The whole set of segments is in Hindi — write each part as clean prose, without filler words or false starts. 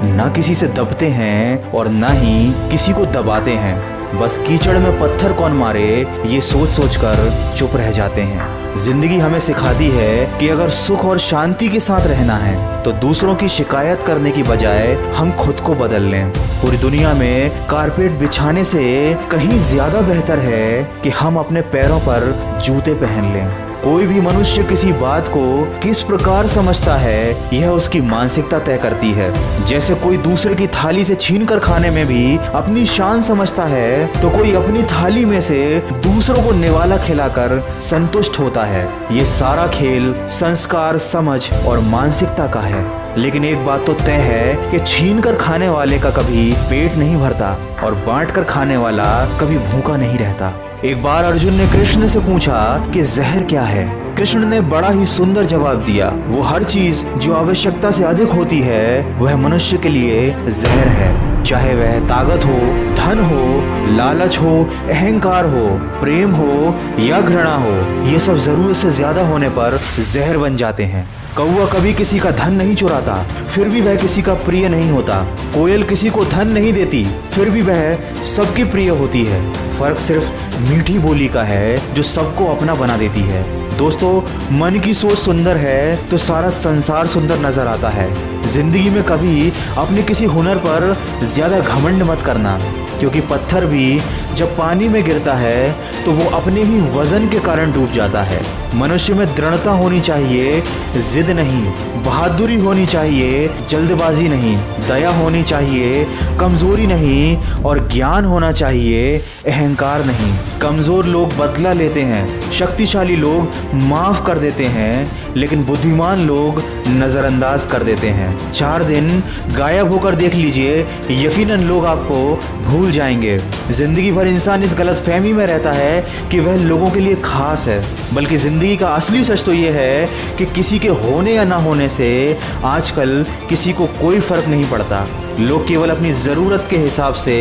ना किसी से दबते हैं और ना ही किसी को दबाते हैं। बस कीचड़ में पत्थर कौन मारे ये सोच सोच कर चुप रह जाते हैं। जिंदगी हमें सिखाती है कि अगर सुख और शांति के साथ रहना है तो दूसरों की शिकायत करने की बजाय हम खुद को बदल लें। पूरी दुनिया में कारपेट बिछाने से कहीं ज्यादा बेहतर है कि हम अपने पैरों पर जूते पहन लें। कोई भी मनुष्य किसी बात को किस प्रकार समझता है यह उसकी मानसिकता तय करती है। जैसे कोई दूसरे की थाली से छीन कर खाने में भी अपनी शान समझता है, तो कोई अपनी थाली में से दूसरों को निवाला खिलाकर संतुष्ट होता है। ये सारा खेल संस्कार, समझ और मानसिकता का है। लेकिन एक बात तो तय है कि छीन कर खाने वाले का कभी पेट नहीं भरता और बांट कर खाने वाला कभी भूखा नहीं रहता। एक बार अर्जुन ने कृष्ण से पूछा कि जहर क्या है। कृष्ण ने बड़ा ही सुंदर जवाब दिया, वो हर चीज जो आवश्यकता से अधिक होती है वह मनुष्य के लिए जहर है। चाहे वह ताकत हो, धन हो, लालच हो, अहंकार हो, प्रेम हो या घृणा हो, ये सब जरूरत से ज्यादा होने पर जहर बन जाते हैं। कौवा कभी किसी का धन नहीं चुराता, फिर भी वह किसी का प्रिय नहीं होता। कोयल किसी को धन नहीं देती, फिर भी वह सबकी प्रिय होती है। फर्क सिर्फ मीठी बोली का है जो सबको अपना बना देती है। दोस्तों, मन की सोच सुंदर है तो सारा संसार सुंदर नजर आता है। जिंदगी में कभी अपने किसी हुनर पर ज्यादा घमंड मत करना, क्योंकि पत्थर भी जब पानी में गिरता है तो वो अपने ही वजन के कारण डूब जाता है। मनुष्य में दृढ़ता होनी चाहिए, जिद नहीं। बहादुरी होनी चाहिए, जल्दबाजी नहीं। दया होनी चाहिए, कमजोरी नहीं। और ज्ञान होना चाहिए, अहंकार नहीं। कमजोर लोग बदला लेते हैं, शक्तिशाली लोग माफ कर देते हैं, लेकिन बुद्धिमान लोग नजरअंदाज कर देते हैं। 4 दिन गायब होकर देख लीजिए, यकीनन लोग आपको भूल जाएंगे। जिंदगी भर इंसान इस गलतफहमी में रहता है कि वह लोगों के लिए खास है, बल्कि जिंदगी का असली सच तो ये है कि किसी के होने या ना होने से आजकल किसी को कोई फर्क नहीं पड़ता। लोग केवल अपनी ज़रूरत के हिसाब से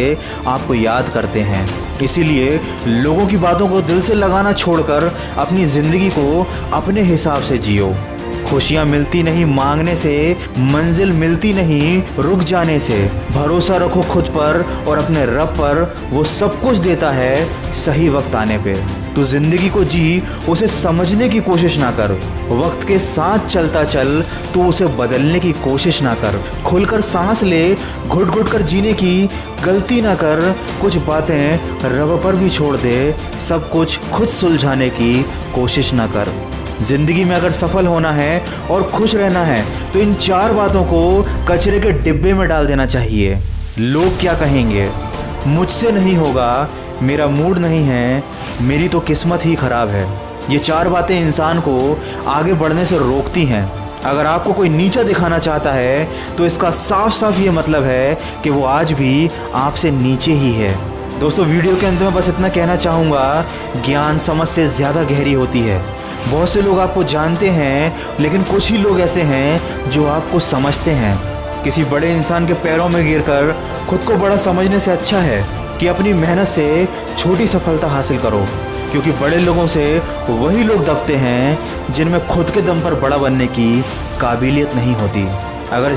आपको याद करते हैं। इसीलिए लोगों की बातों को दिल से लगाना छोड़कर अपनी ज़िंदगी को अपने हिसाब से जियो। खुशियाँ मिलती नहीं मांगने से, मंजिल मिलती नहीं रुक जाने से। भरोसा रखो खुद पर और अपने रब पर, वो सब कुछ देता है सही वक्त आने पे। तू जिंदगी को जी, उसे समझने की कोशिश ना कर। वक्त के साथ चलता चल, तू उसे बदलने की कोशिश ना कर। खुलकर सांस ले, घुट घुट कर जीने की गलती ना कर। कुछ बातें रब पर भी छोड़ दे, सब कुछ खुद सुलझाने की कोशिश ना कर। जिंदगी में अगर सफल होना है और खुश रहना है तो इन 4 बातों को कचरे के डिब्बे में डाल देना चाहिए। लोग क्या कहेंगे, मुझसे नहीं होगा, मेरा मूड नहीं है, मेरी तो किस्मत ही खराब है। ये 4 बातें इंसान को आगे बढ़ने से रोकती हैं। अगर आपको कोई नीचा दिखाना चाहता है तो इसका साफ साफ ये मतलब है कि वो आज भी आपसे नीचे ही है। दोस्तों, वीडियो के अंत में बस इतना कहना चाहूँगा, ज्ञान समझ से ज़्यादा गहरी होती है। बहुत से लोग आपको जानते हैं, लेकिन कुछ ही लोग ऐसे हैं जो आपको समझते हैं। किसी बड़े इंसान के पैरों में गिरकर खुद को बड़ा समझने से अच्छा है कि अपनी मेहनत से छोटी सफलता हासिल करो, क्योंकि बड़े लोगों से वही लोग दबते हैं जिनमें खुद के दम पर बड़ा बनने की काबिलियत नहीं होती। अगर